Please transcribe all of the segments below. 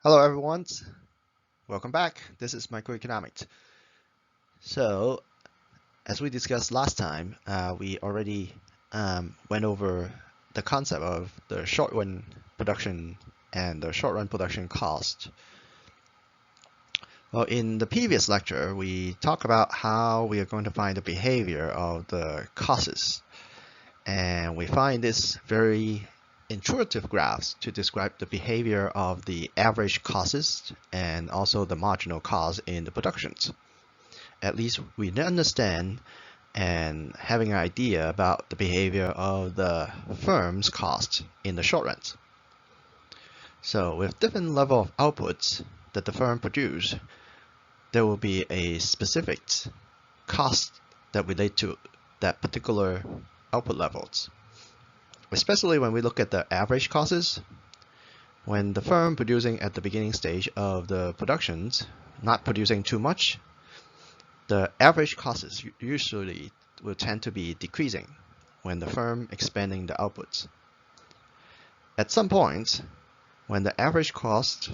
Hello everyone, welcome back. This is Microeconomics. So, as we discussed last time, we already went over the concept of the short run production and the short run production cost. Well, in the previous lecture, we talked about how we are going to find the behavior of the costs, and we find this very intuitive graphs to describe the behavior of the average costs and also the marginal cost in the productions. At least we understand and having an idea about the behavior of the firm's cost in the short run. So with different level of outputs that the firm produce, there will be a specific cost that relate to that particular output levels. Especially when we look at the average costs, when the firm producing at the beginning stage of the productions, not producing too much, the average costs usually will tend to be decreasing when the firm expanding the outputs. At some point, when the average cost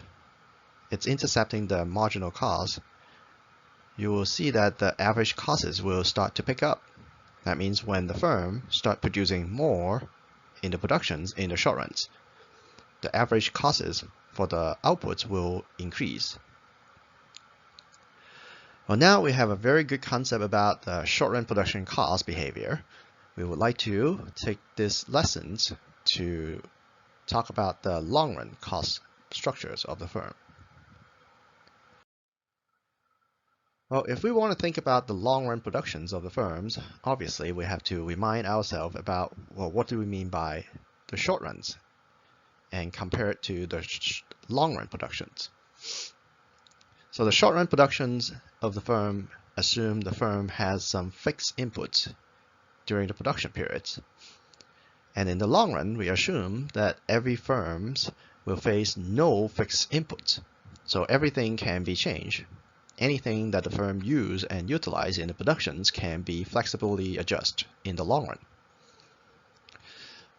is intercepting the marginal cost, you will see that the average costs will start to pick up. That means when the firm start producing more in the productions in the short runs, the average costs for the outputs will increase. Well, now we have a very good concept about the short run production cost behavior. We would like to take these lessons to talk about the long run cost structures of the firm. Well, if we want to think about the long run productions of the firms, obviously we have to remind ourselves about, well, what do we mean by the short runs and compare it to the long run productions. So the short run productions of the firm assume the firm has some fixed inputs during the production periods. And in the long run, we assume that every firms will face no fixed inputs. So everything can be changed. Anything that the firm use and utilize in the productions can be flexibly adjusted in the long run.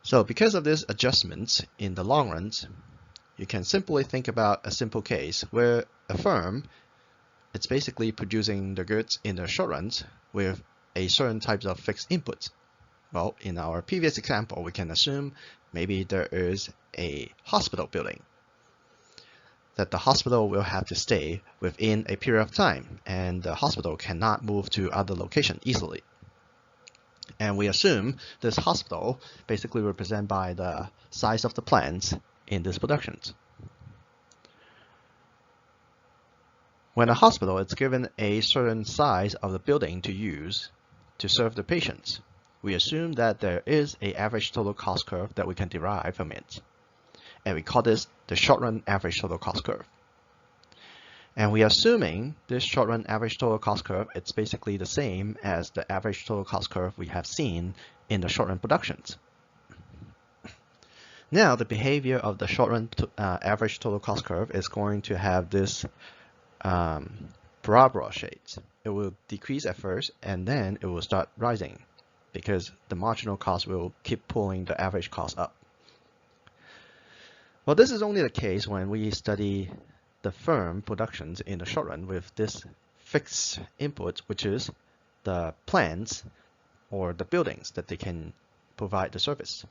So because of these adjustments in the long runs, you can simply think about a simple case where a firm it's basically producing the goods in the short runs with a certain types of fixed inputs. Well, in our previous example, we can assume maybe there is a hospital building that the hospital will have to stay within a period of time, and the hospital cannot move to other location easily. And we assume this hospital basically represented by the size of the plants in these productions. When a hospital is given a certain size of the building to use to serve the patients, we assume that there is an average total cost curve that we can derive from it. And we call this the short-run average total cost curve. And we are assuming this short-run average total cost curve it's basically the same as the average total cost curve we have seen in the short-run productions. Now, the behavior of the short-run average total cost curve is going to have this parabola shapes. It will decrease at first, and then it will start rising because the marginal cost will keep pulling the average cost up. Well, this is only the case when we study the firm productions in the short run with this fixed input, which is the plants or the buildings that they can provide the service.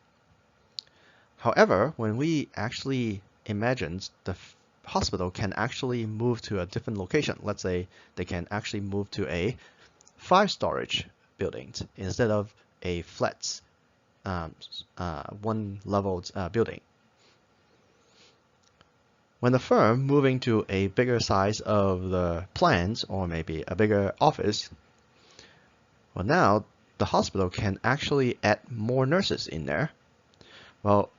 However, when we actually imagine the hospital can actually move to a different location, let's say they can actually move to a 5-storage building instead of a flat one-leveled building. When the firm moving to a bigger size of the plants or maybe a bigger office, well, now the hospital can actually add more nurses in there. Well,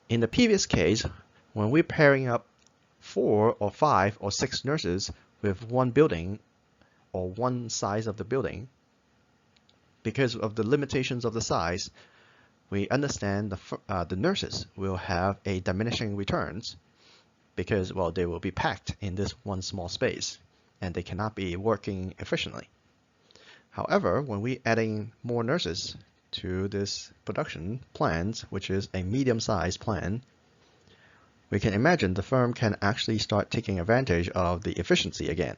in the previous case, when we're pairing up 4 or 5 or 6 nurses with one building or one size of the building, because of the limitations of the size, we understand the nurses will have a diminishing returns because, well, they will be packed in this one small space and they cannot be working efficiently. However, when we adding more nurses to this production plant, which is a medium-sized plant, we can imagine the firm can actually start taking advantage of the efficiency again.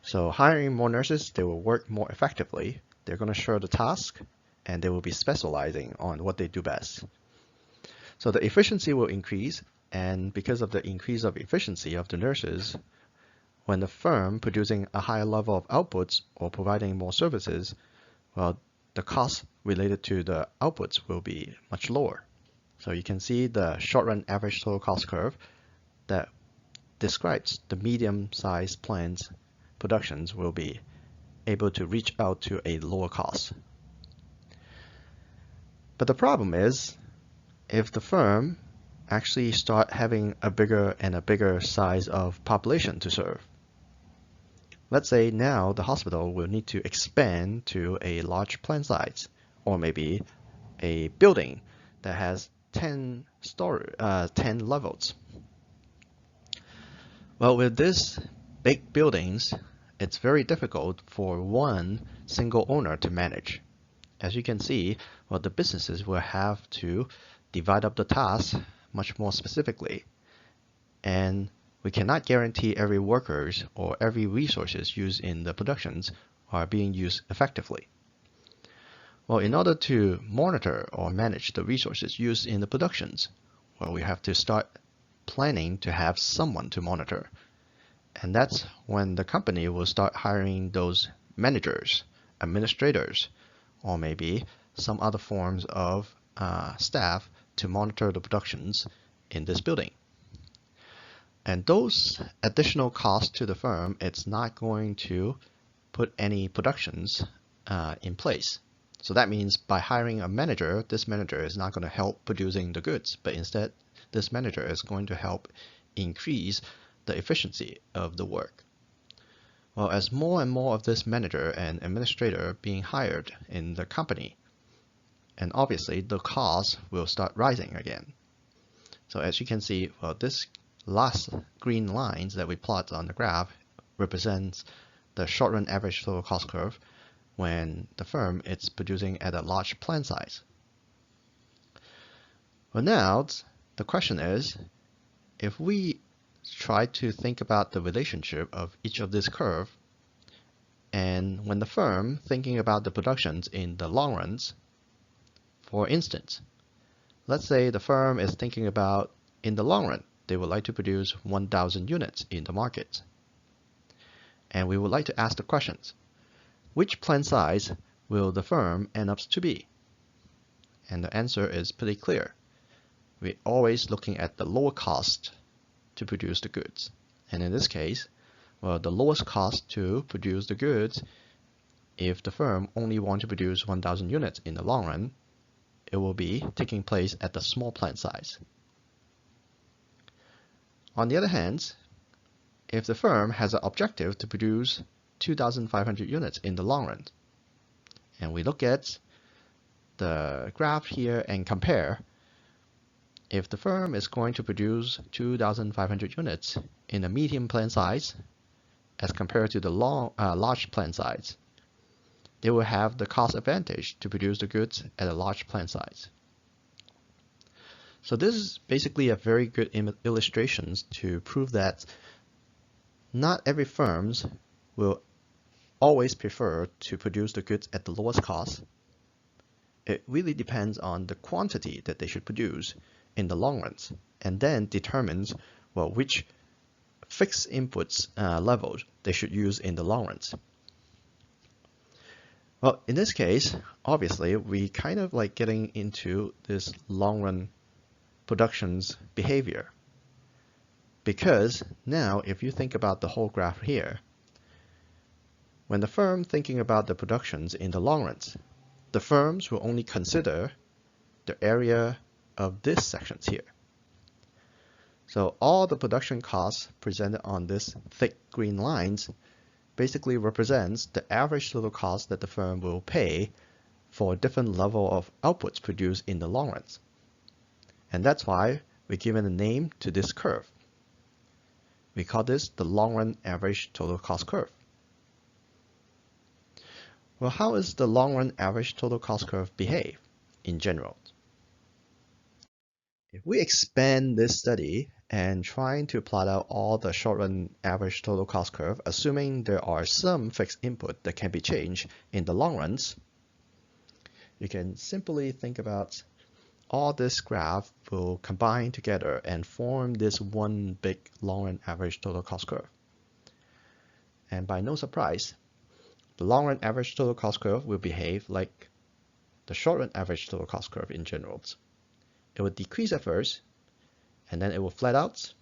So hiring more nurses, they will work more effectively. They're going to share the task, and they will be specializing on what they do best. So the efficiency will increase, and because of the increase of efficiency of the nurses, when the firm producing a higher level of outputs or providing more services, well, the costs related to the outputs will be much lower. So you can see the short-run average total cost curve that describes the medium-sized plants productions will be able to reach out to a lower cost. But the problem is, if the firm actually start having a bigger and a bigger size of population to serve, let's say now the hospital will need to expand to a large plant size, or maybe a building that has 10 levels. Well, with these big buildings, it's very difficult for one single owner to manage. As you can see, well, the businesses will have to divide up the tasks much more specifically. And we cannot guarantee every workers or every resources used in the productions are being used effectively. Well, in order to monitor or manage the resources used in the productions, well, we have to start planning to have someone to monitor. And that's when the company will start hiring those managers, administrators, or maybe some other forms of staff to monitor the productions in this building. And those additional costs to the firm, it's not going to put any productions in place. So that means by hiring a manager, this manager is not going to help producing the goods, but instead this manager is going to help increase the efficiency of the work. Well, as more and more of this manager and administrator being hired in the company, and obviously the costs will start rising again. So as you can see, well, this last green lines that we plot on the graph represents the short-run average total cost curve when the firm is producing at a large plant size. Well, now the question is, if we try to think about the relationship of each of this curve, and when the firm thinking about the productions in the long runs, for instance, let's say the firm is thinking about in the long run, they would like to produce 1,000 units in the market. And we would like to ask the questions, which plant size will the firm end up to be? And the answer is pretty clear. We're always looking at the lower cost to produce the goods. And in this case, well, the lowest cost to produce the goods, if the firm only wants to produce 1,000 units in the long run, it will be taking place at the small plant size. On the other hand, if the firm has an objective to produce 2,500 units in the long run, and we look at the graph here and compare, if the firm is going to produce 2,500 units in a medium plant size as compared to the large plant size, they will have the cost advantage to produce the goods at a large plant size. So this is basically a very good illustration to prove that not every firms will always prefer to produce the goods at the lowest cost. It really depends on the quantity that they should produce in the long runs, and then determines, well, which fixed inputs levels they should use in the long runs. Well, in this case, obviously, we kind of like getting into this long run production's behavior. Because now, if you think about the whole graph here, when the firm thinking about the productions in the long runs, the firms will only consider the area of these sections here. So all the production costs presented on this thick green lines basically represents the average total cost that the firm will pay for a different level of outputs produced in the long runs. And that's why we're given a name to this curve. We call this the long run average total cost curve. Well, how is the long run average total cost curve behave in general? If we expand this study and trying to plot out all the short-run average total cost curve, assuming there are some fixed input that can be changed in the long runs, you can simply think about all this graph will combine together and form this one big long-run average total cost curve. And by no surprise, the long-run average total cost curve will behave like the short-run average total cost curve in general. It will decrease at first, and then it will flat out,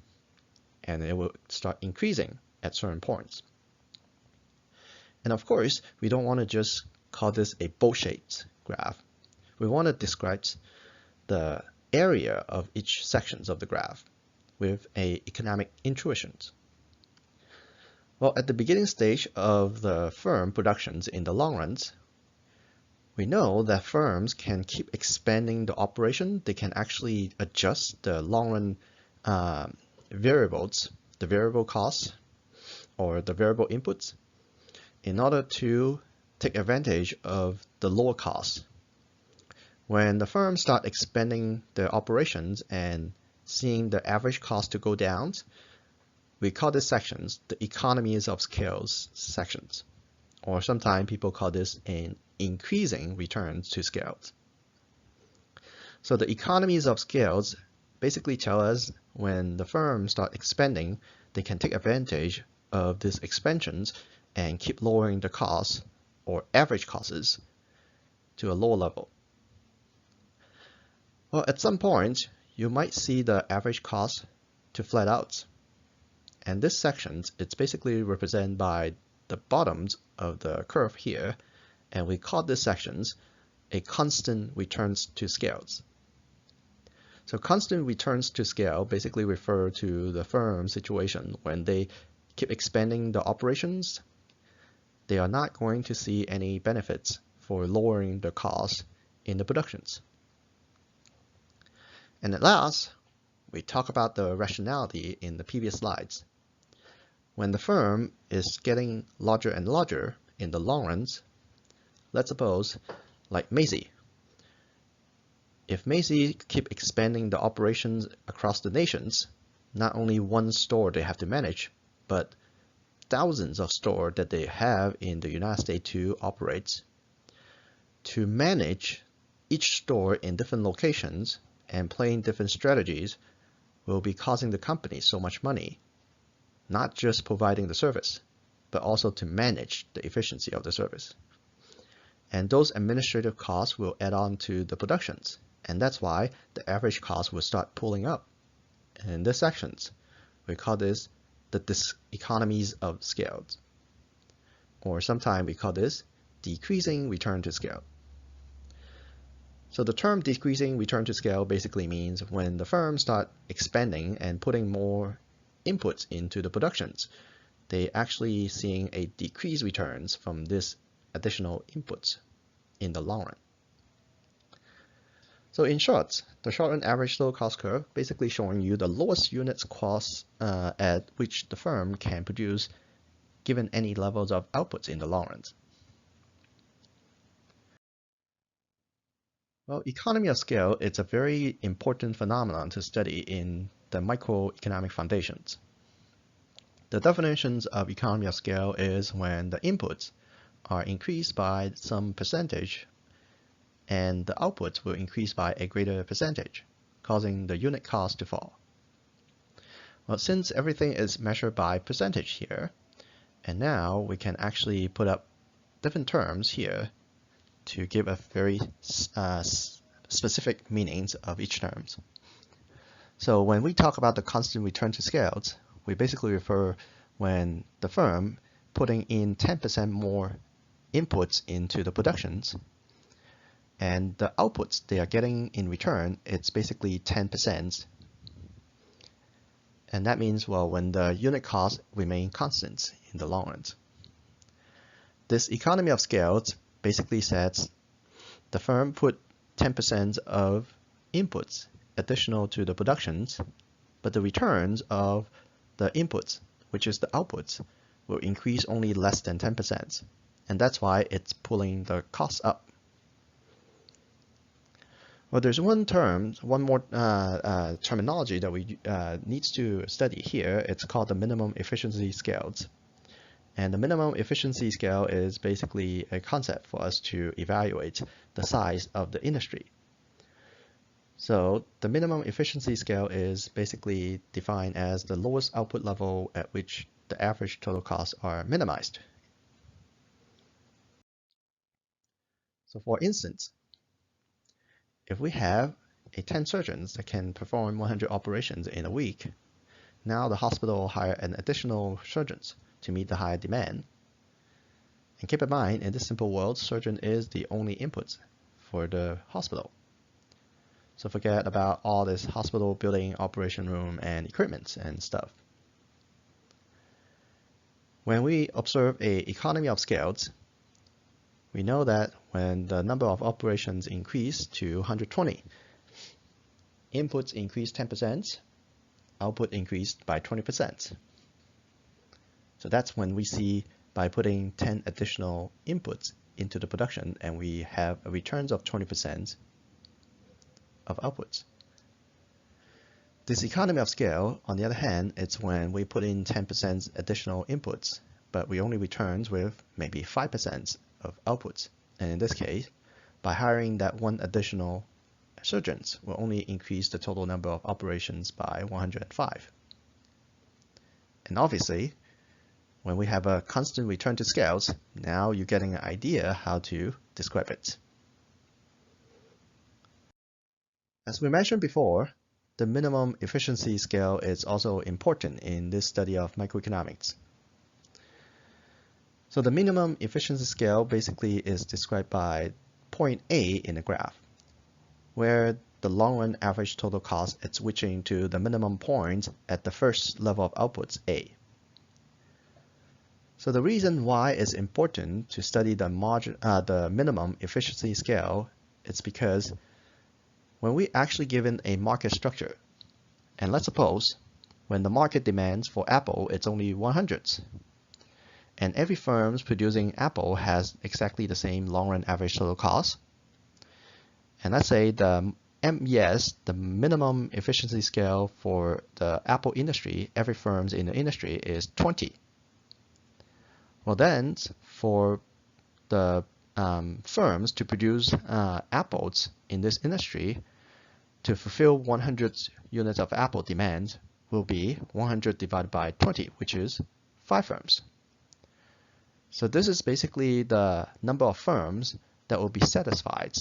and it will start increasing at certain points. And of course, we don't want to just call this a bowl-shaped graph. We want to describe the area of each sections of the graph with a economic intuitions. Well, at the beginning stage of the firm productions in the long runs, we know that firms can keep expanding the operation. They can actually adjust the long run variables, the variable costs or the variable inputs, in order to take advantage of the lower costs. When the firms start expanding their operations and seeing the average cost to go down, we call these sections the economies of scales sections, or sometimes people call this an increasing returns to scales. So the economies of scales basically tell us when the firms start expanding, they can take advantage of these expansions and keep lowering the costs or average costs to a lower level. Well, at some point, you might see the average cost to flat out. And this section, it's basically represented by the bottoms of the curve here, and we call these sections a constant returns to scales. So constant returns to scale basically refer to the firm situation when they keep expanding the operations. They are not going to see any benefits for lowering the cost in the productions. And at last, we talk about the rationality in the previous slides. When the firm is getting larger and larger in the long runs, let's suppose like Macy. If Macy keep expanding the operations across the nations, not only one store they have to manage, but thousands of stores that they have in the United States to operate. To manage each store in different locations and playing different strategies will be causing the company so much money, not just providing the service, but also to manage the efficiency of the service. And those administrative costs will add on to the productions, and that's why the average cost will start pulling up. And in this sections, we call this the diseconomies of scale, or sometimes we call this decreasing return to scale. So the term decreasing return to scale basically means when the firms start expanding and putting more inputs into the productions, they actually seeing a decreased returns from this additional inputs in the long run. So in short, the short-run average total cost curve basically showing you the lowest units cost at which the firm can produce given any levels of outputs in the long run. Well, economy of scale is a very important phenomenon to study in the microeconomic foundations. The definitions of economy of scale is when the inputs are increased by some percentage and the outputs will increase by a greater percentage, causing the unit cost to fall. Well, since everything is measured by percentage here, and now we can actually put up different terms here to give a very specific meanings of each term. So when we talk about the constant return to scales, we basically refer when the firm putting in 10% more inputs into the productions, and the outputs they are getting in return, it's basically 10%. And that means, well, when the unit costs remain constant in the long run. This economy of scale basically says the firm put 10% of inputs additional to the productions, but the returns of the inputs, which is the outputs, will increase only less than 10%. And that's why it's pulling the costs up. Well, there's one more terminology that we needs to study here. It's called the minimum efficiency scales. And the minimum efficiency scale is basically a concept for us to evaluate the size of the industry. So the minimum efficiency scale is basically defined as the lowest output level at which the average total costs are minimized. So for instance, if we have 10 surgeons that can perform 100 operations in a week, now the hospital will hire an additional surgeons to meet the higher demand. And keep in mind, in this simple world, surgeon is the only input for the hospital. So forget about all this hospital building, operation room, and equipment and stuff. When we observe a economy of scales, we know that when the number of operations increase to 120, inputs increase 10%, output increased by 20%. So that's when we see by putting 10 additional inputs into the production and we have a returns of 20% of outputs. This economy of scale, on the other hand, it's when we put in 10% additional inputs, but we only returns with maybe 5% of outputs. And in this case, by hiring that one additional surgeons will only increase the total number of operations by 105. And obviously, when we have a constant return to scales, now you're getting an idea how to describe it. As we mentioned before, the minimum efficiency scale is also important in this study of microeconomics. So the minimum efficiency scale basically is described by point A in the graph, where the long-run average total cost is switching to the minimum point at the first level of outputs A. So the reason why it's important to study the minimum efficiency scale is because when we actually given a market structure, and let's suppose when the market demands for Apple, it's only 100, and every firm producing Apple has exactly the same long-run average total cost, and let's say the MES, the minimum efficiency scale for the Apple industry, every firm in the industry is 20. Well then, for the firms to produce apples in this industry, to fulfill 100 units of apple demand will be 100 divided by 20, which is 5 firms. So this is basically the number of firms that will be satisfied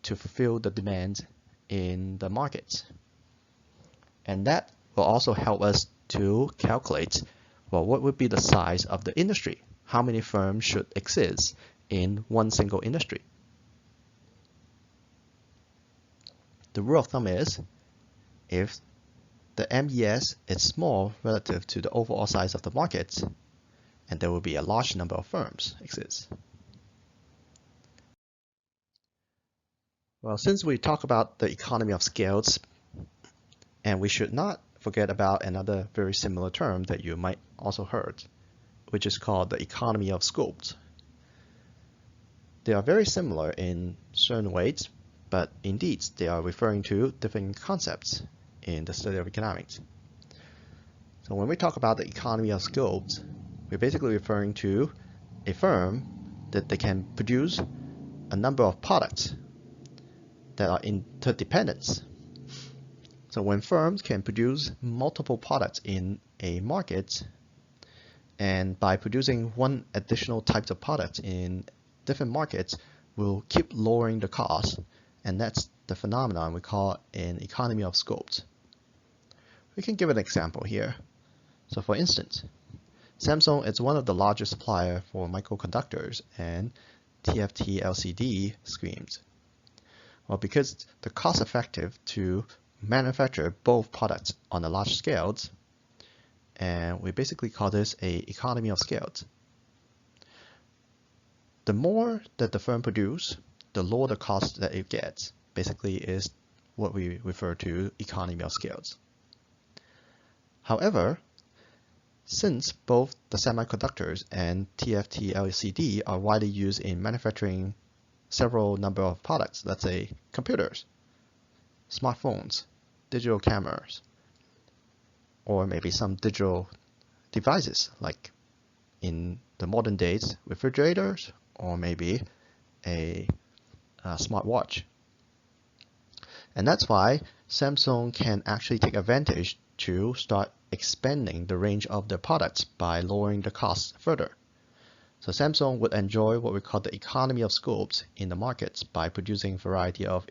to fulfill the demand in the market. And that will also help us to calculate, well, what would be the size of the industry? How many firms should exist in one single industry? The rule of thumb is, if the MES is small relative to the overall size of the market, and there will be a large number of firms exist. Well, since we talk about the economy of scales, and we should not forget about another very similar term that you might also heard, which is called the economy of scopes. They are very similar in certain ways, but indeed they are referring to different concepts in the study of economics. So when we talk about the economy of scopes, we're basically referring to a firm that they can produce a number of products that are interdependent. So when firms can produce multiple products in a market, and by producing one additional type of product in different markets, will keep lowering the cost, and that's the phenomenon we call an economy of scopes. We can give an example here. So for instance, Samsung is one of the largest suppliers for microconductors and TFT LCD screens. Well, because the cost effective to manufacture both products on a large scale, and we basically call this a economy of scales. The more that the firm produce, the lower the cost that it gets, basically is what we refer to economy of scales. However, since both the semiconductors and TFT LCD are widely used in manufacturing several number of products, let's say computers, smartphones, digital cameras, or maybe some digital devices like in the modern days refrigerators or maybe a smartwatch. And that's why Samsung can actually take advantage to start expanding the range of their products by lowering the costs further. So Samsung would enjoy what we call the economy of scopes in the markets by producing a variety of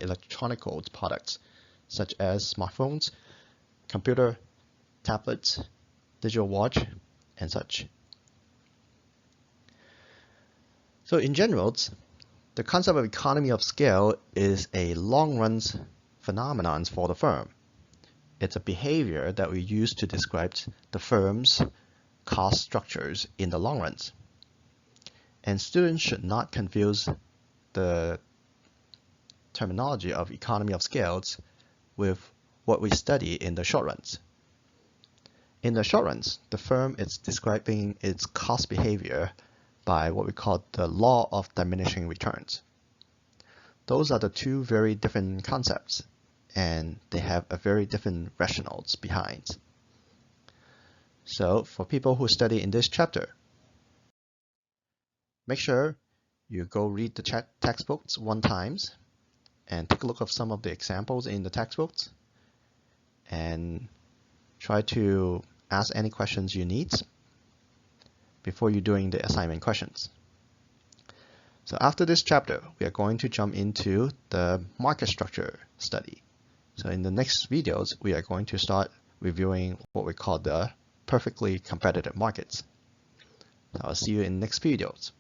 electronic products such as smartphones, computer, tablets, digital watch, and such. So in general, the concept of economy of scale is a long-run phenomenon for the firm. It's a behavior that we use to describe the firm's cost structures in the long run. And students should not confuse the terminology of economy of scales with what we study in the short runs. In the short runs, the firm is describing its cost behavior by what we call the law of diminishing returns. Those are the two very different concepts, and they have a very different rationales behind. So for people who study in this chapter, make sure you go read the textbooks one times and take a look at some of the examples in the textbooks and try to ask any questions you need before you're doing the assignment questions. So after this chapter, we are going to jump into the market structure study. So in the next videos, we are going to start reviewing what we call the perfectly competitive markets. I'll see you in next videos.